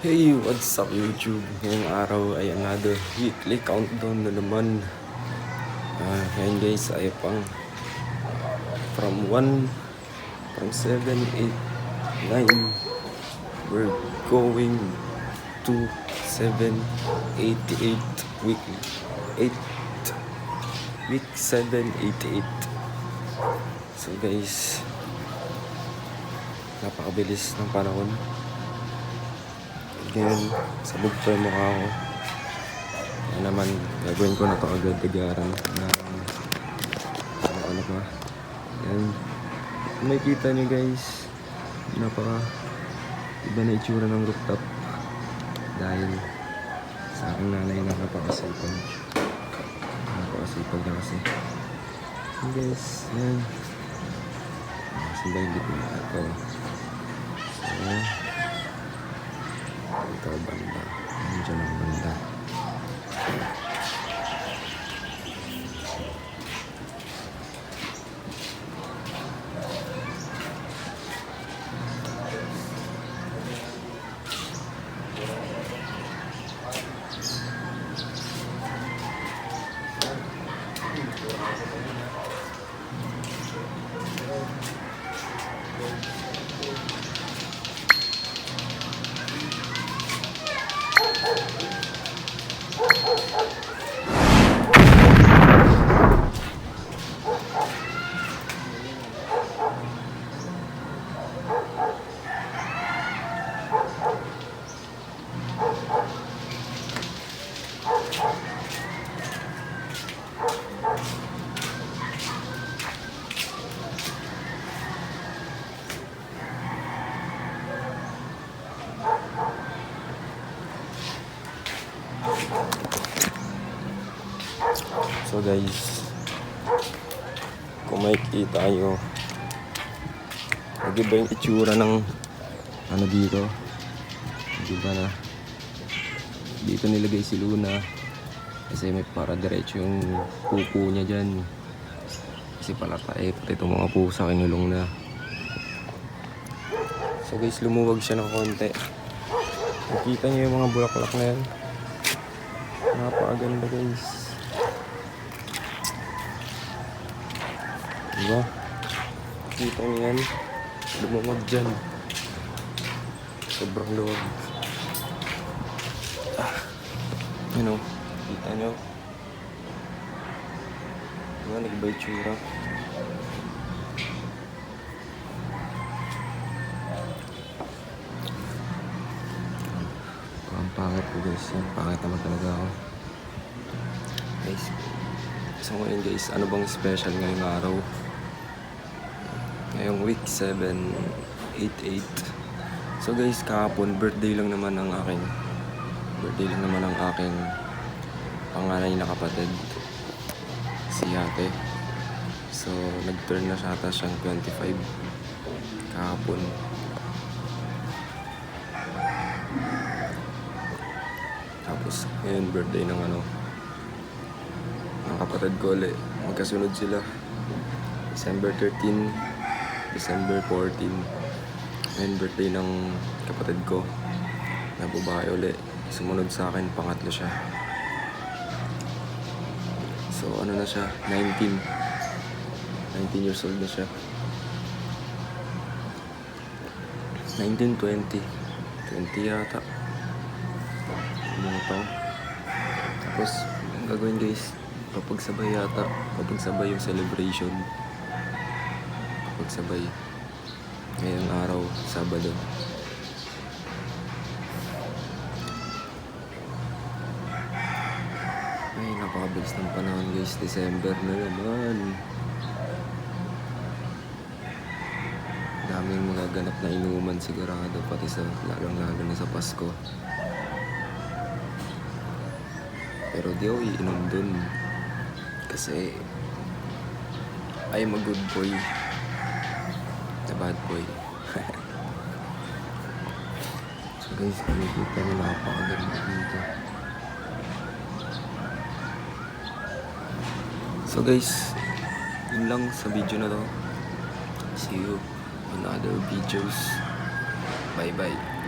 Hey, what's up YouTube? Ngayong araw ay another weekly countdown na naman. Ngayon guys ay pang from 7, 8, 9. We're going to 7, 8, 8 weekly. 8 week 7, 8, 8. So guys, napakabilis ng panahon. Ngayon, sabog pa yung mukha ko. Kaya naman, gagawin ko na ito agad-agaran na ano pa. Yan. Kung makikita nyo guys, napaka iba na itsura ng rooftop. Dahil sa aking nanay napakasipag. Napakasipag na kasi. Yan guys, yan. Saan ba yung dito na ito? So, ito banda. Nandiyan ang banda. So guys, kung makikita nyo, nag-iba yung itsura ng ano dito. Diba na dito nilagay si Luna kasi may para diretso yung pupo niya dyan. Kasi palatae, pati itong mga pusa kinulong na. So guys, lumuwag siya ng konti. Nakita nyo yung mga bulaklak na yan. Napakaganda guys. Diba? Kita nyo yan. Lumamag dyan. Sobrang luwag. You know, kita nyo. Diba? Nag-iba yung tsura. Ang pangit ko guys. Pangit naman talaga ako. Guys. So ngayon guys, ano bang special ngayong araw? Ngayong week 7, 8, 8. So guys, kahapon birthday lang naman ang aking panganay na kapatid, si ate. So nag-turn na siya ata siyang 25 kahapon. Tapos ngayon birthday ng ang kapatid ko ulit. Magkasunod sila. December 13, December 14. Ngayon birthday ng kapatid ko na babae ulit. Sumunod sa akin, pangatlo siya. So ano na siya, 19 years old na siya. 19, 20 yata. Mga taon. Tapos ang gagawin guys, papagsabay yung celebration. Papagsabay ngayong araw, Sabado. Ay, napakabilis ng panahon guys. December na naman. Daming magaganap na inuman sigurado, pati sa lalong-lalo na sa Pasko. Pero di ako iinom dun kasi I'm a good boy, the bad boy. So guys, nakikita nyo napakaganda dito. So guys, yun lang sa video na to. See you on other videos. Bye bye.